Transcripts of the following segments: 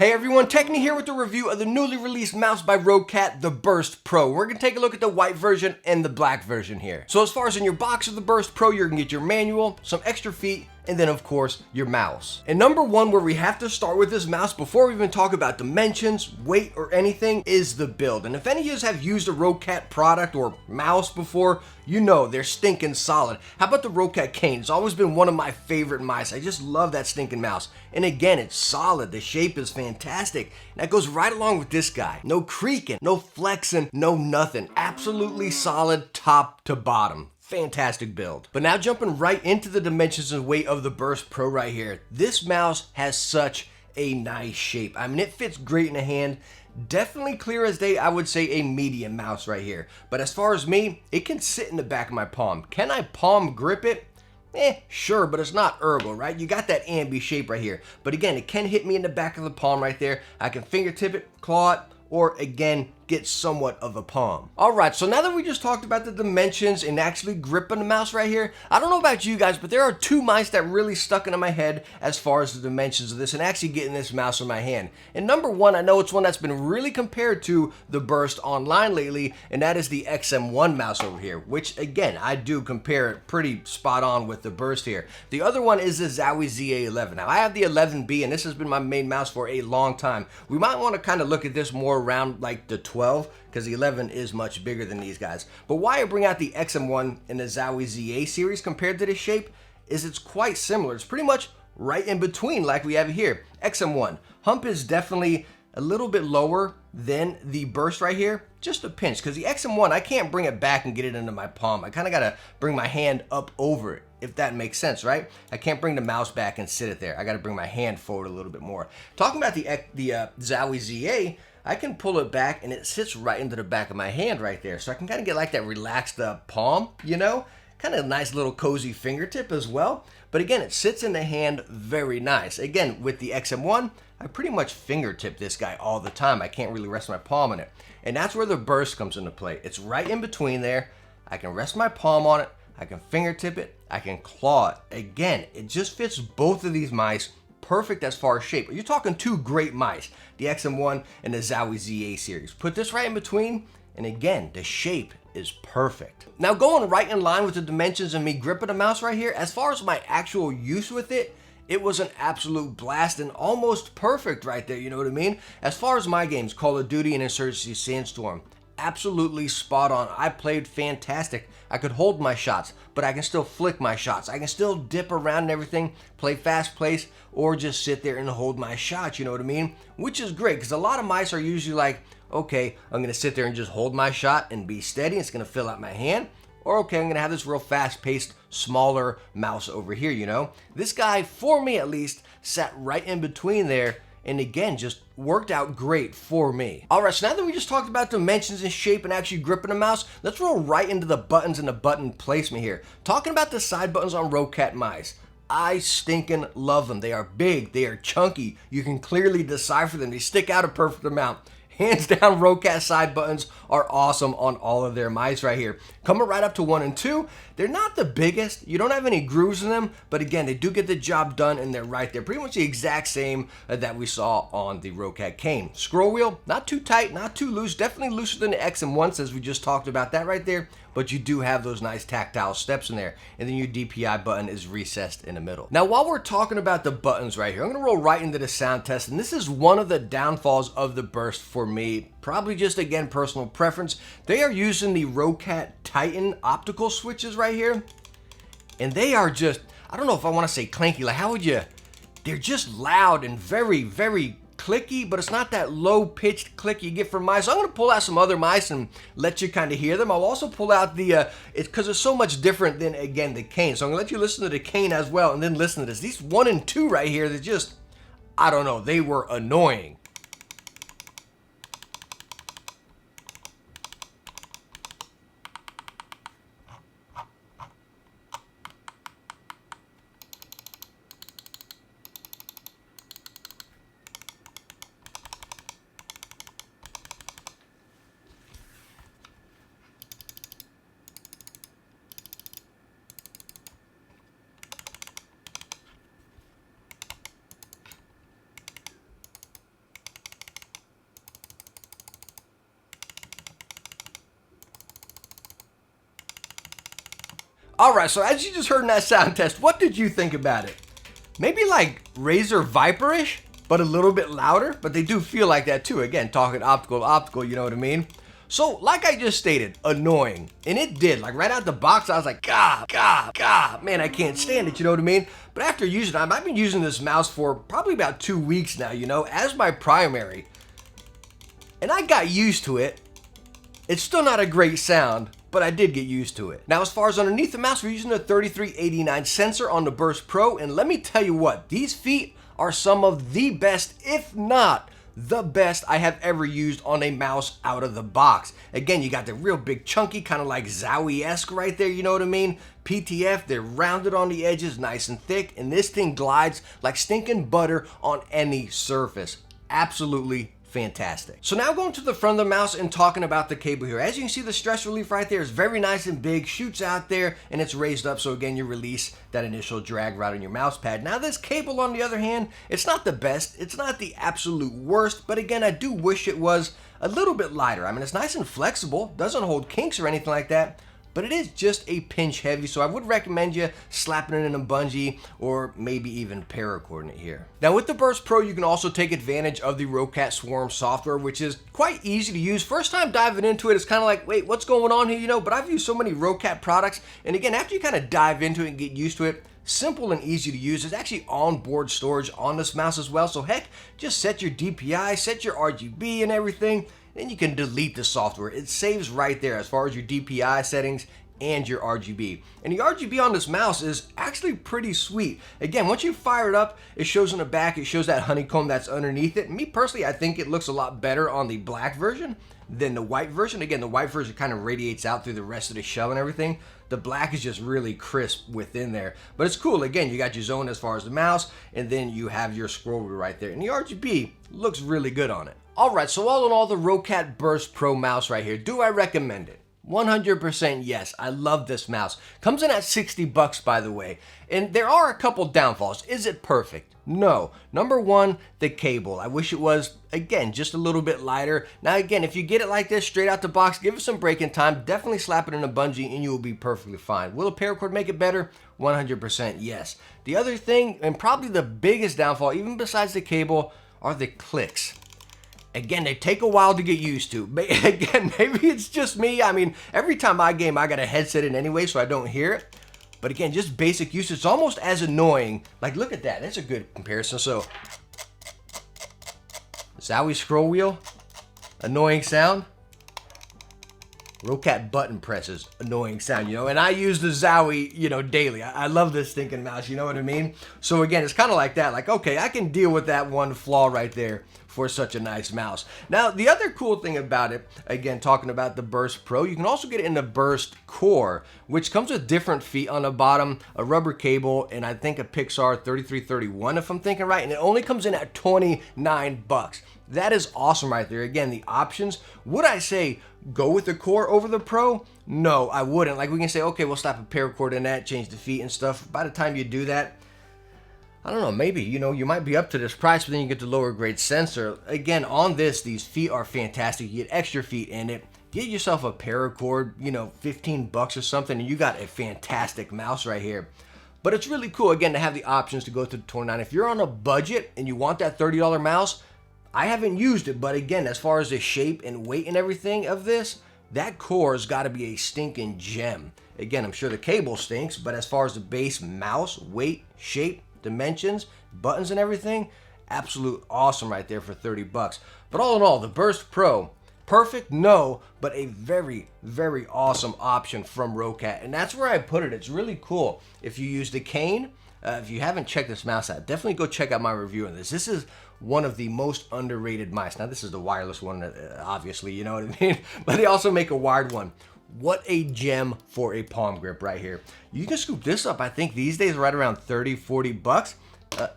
Hey everyone, Techne here with a review of the newly released mouse by Roccat, the Burst Pro. We're going to take a look at the white version and the black version here. So as far as in your box of the Burst Pro, you're going to get your manual, some extra feet, and then of course your mouse. And number one, where we have to start with this mouse before we even talk about dimensions, weight, or anything, is the build. And if any of you have used a Roccat product or mouse before, you know they're stinking solid. How about the Roccat cane? It's always been one of my favorite mice. I just love that stinking mouse. And again, it's solid. The shape is fantastic. And that goes right along with this guy. No creaking, no flexing, no nothing. Absolutely solid top to bottom. Fantastic build. But now jumping right into the dimensions and weight of the Burst Pro right here. This mouse has such a nice shape. I mean, it fits great in a hand. Definitely clear as day, I would say a medium mouse right here. But as far as me, it can sit in the back of my palm. Can I palm grip it? Sure, but it's not ergo, right? You got that ambi shape right here. But again, it can hit me in the back of the palm right there. I can fingertip it, claw it, or again, get somewhat of a palm. All right, so now that we just talked about the dimensions and actually gripping the mouse right here, I don't know about you guys, but there are two mice that really stuck into my head as far as the dimensions of this and actually getting this mouse in my hand. And number one, I know it's one that's been really compared to the Burst online lately, and that is the XM1 mouse over here, which again, I do compare it pretty spot on with the Burst here. The other one is the Zowie ZA11. Now I have the 11B, and this has been my main mouse for a long time. We might want to kind of look at this more around like the 12, because the 11 is much bigger than these guys. But why I bring out the XM1 and the Zowie ZA series compared to this shape is it's quite similar. It's pretty much right in between like we have here. XM1, hump is definitely a little bit lower than the Burst right here, just a pinch, because the XM1, I can't bring it back and get it into my palm. I kind of got to bring my hand up over it, if that makes sense, right? I can't bring the mouse back and sit it there. I got to bring my hand forward a little bit more. Talking about the Zowie ZA, I can pull it back and it sits right into the back of my hand right there. So I can kind of get like that relaxed palm, you know? Kind of a nice little cozy fingertip as well. But again, it sits in the hand very nice. Again, with the XM1, I pretty much fingertip this guy all the time. I can't really rest my palm on it. And that's where the Burst comes into play. It's right in between there. I can rest my palm on it. I can fingertip it. I can claw it. Again, it just fits both of these mice perfect as far as shape. You're talking two great mice, the XM1 and the Zowie ZA series. Put this right in between, and again, the shape is perfect. Now going right in line with the dimensions and me gripping the mouse right here, as far as my actual use with it, it was an absolute blast and almost perfect right there, you know what I mean? As far as my games, Call of Duty and Insurgency Sandstorm, absolutely spot on. I played fantastic. I could hold my shots, but I can still flick my shots. I can still dip around and everything, play fast pace, or just sit there and hold my shots, you know what I mean? Which is great, because a lot of mice are usually like, okay, I'm going to sit there and just hold my shot and be steady. It's going to fill out my hand. Or okay, I'm going to have this real fast-paced, smaller mouse over here, you know? This guy, for me at least, sat right in between there, and again, just worked out great for me. All right, so now that we just talked about dimensions and shape and actually gripping a mouse, let's roll right into the buttons and the button placement here. Talking about the side buttons on Roccat mice. I stinking love them. They are big, they are chunky. You can clearly decipher them. They stick out a perfect amount. Hands down, Roccat side buttons are awesome on all of their mice right here. Coming right up to 1 and 2, they're not the biggest. You don't have any grooves in them, but again, they do get the job done and they're right there. Pretty much the exact same that we saw on the Roccat cane. Scroll wheel, not too tight, not too loose, definitely looser than the XM1 as we just talked about that right there, but you do have those nice tactile steps in there. And then your DPI button is recessed in the middle. Now, while we're talking about the buttons right here, I'm gonna roll right into the sound test, and this is one of the downfalls of the Burst for me. Probably just, again, personal preference. They are using the Roccat Titan optical switches right here, and they are just, I don't know if I want to say clanky, like how would you, they're just loud and very, very clicky, but it's not that low-pitched click you get from mice. So I'm going to pull out some other mice and let you kind of hear them. I'll also pull out the, because it's so much different than, again, the cane. So I'm going to let you listen to the cane as well, and then listen to this. These 1 and 2 right here, they just, I don't know, they were annoying. All right, so as you just heard in that sound test, what did you think about it? Maybe like Razer Viperish, but a little bit louder, but they do feel like that too. Again, talking optical to optical, you know what I mean? So, like I just stated, annoying. And it did, like right out the box, I was like, God, man, I can't stand it, you know what I mean? But after using it, I've been using this mouse for probably about 2 weeks now, you know, as my primary. And I got used to it. It's still not a great sound, but I did get used to it. Now, as far as underneath the mouse, we're using a 3389 sensor on the Burst Pro, and let me tell you what, these feet are some of the best, if not the best I have ever used on a mouse out of the box. Again, you got the real big chunky, kind of like Zowie-esque right there, you know what I mean? PTF, they're rounded on the edges, nice and thick, and this thing glides like stinking butter on any surface. Absolutely fantastic. So now going to the front of the mouse and talking about the cable here. As you can see, the stress relief right there is very nice and big, shoots out there, and it's raised up, so again, you release that initial drag right on your mouse pad. Now this cable, on the other hand, it's not the best, it's not the absolute worst, but again, I do wish it was a little bit lighter. I mean, it's nice and flexible, doesn't hold kinks or anything like that, but it is just a pinch heavy, so I would recommend you slapping it in a bungee or maybe even paracording it here. Now with the Burst Pro, you can also take advantage of the Roccat Swarm software, which is quite easy to use. First time diving into it, it's kind of like, wait, what's going on here, you know? But I've used so many Roccat products, and again, after you kind of dive into it and get used to it, simple and easy to use. There's actually onboard storage on this mouse as well, so heck, just set your DPI, set your RGB and everything, then you can delete the software. It saves right there as far as your DPI settings and your RGB. And the RGB on this mouse is actually pretty sweet. Again, once you fire it up, it shows on the back, it shows that honeycomb that's underneath it. Me personally, I think it looks a lot better on the black version than the white version. Again, the white version kind of radiates out through the rest of the shell and everything. The black is just really crisp within there. But it's cool. Again, you got your zone as far as the mouse, and then you have your scroll wheel right there. And the RGB looks really good on it. Alright, so all in all, the Roccat Burst Pro mouse right here, do I recommend it? 100% yes, I love this mouse. Comes in at 60 bucks, by the way. And there are a couple downfalls. Is it perfect? No. Number one, the cable. I wish it was, again, just a little bit lighter. Now again, if you get it like this, straight out the box, give it some break-in time, definitely slap it in a bungee and you will be perfectly fine. Will a paracord make it better? 100% yes. The other thing, and probably the biggest downfall, even besides the cable, are the clicks. Again, they take a while to get used to. Again, maybe it's just me. I mean, every time I game, I got a headset in anyway, so I don't hear it. But again, just basic use, it's almost as annoying. Like, look at that. That's a good comparison. So, Zowie scroll wheel, annoying sound. Roccat button presses, annoying sound, you know, and I use the Zowie, you know, daily. I love this stinking mouse, you know what I mean? So again, it's kind of like that, like, okay, I can deal with that one flaw right there for such a nice mouse. Now, the other cool thing about it, again, talking about the Burst Pro, you can also get it in the Burst Core, which comes with different feet on the bottom, a rubber cable, and I think a Pixar 3331, if I'm thinking right, and it only comes in at 29 bucks. That is awesome right there. Again, the options. Would I say go with the Core over the Pro? No, I wouldn't. Like, we can say, okay, we'll slap a paracord in that, change the feet and stuff. By the time you do that, I don't know, maybe, you know, you might be up to this price, but then you get the lower grade sensor. Again, on this, these feet are fantastic. You get extra feet in it. Get yourself a paracord, you know, 15 bucks or something, and you got a fantastic mouse right here. But it's really cool, again, to have the options to go to the 29. If you're on a budget and you want that $30 mouse, I haven't used it, but again, as far as the shape and weight and everything of this, that Core's got to be a stinking gem. Again, I'm sure the cable stinks, but as far as the base mouse, weight, shape, dimensions, buttons and everything, absolute awesome right there for 30 bucks. But all in all, the Burst Pro, perfect? No, but a very, very awesome option from Roccat. And that's where I put it. It's really cool. If you use the cane, if you haven't checked this mouse out, definitely go check out my review on this. This is one of the most underrated mice. Now, this is the wireless one, obviously, you know what I mean? But they also make a wired one. What a gem for a palm grip right here. You can scoop this up, I think, these days right around 30, 40 bucks.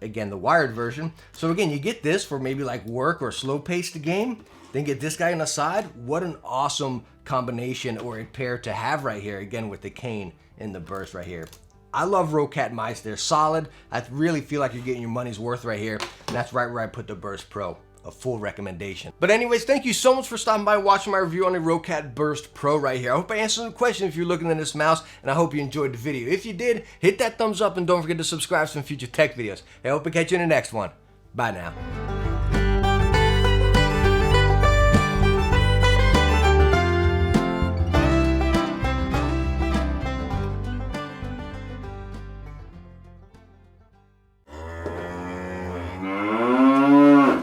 Again, the wired version. So again, you get this for maybe like work or slow pace the game. Then get this guy on the side. What an awesome combination or a pair to have right here. Again, with the cane and the burst right here. I love Roccat mice. They're solid. I really feel like you're getting your money's worth right here. And that's right where I put the Burst Pro. a full recommendation. But anyways, thank you so much for stopping by and watching my review on the Roccat Burst Pro right here. I hope I answered some questions if you're looking at this mouse, and I hope you enjoyed the video. If you did, hit that thumbs up and don't forget to subscribe for some future tech videos. I hope to catch you in the next one. Bye now.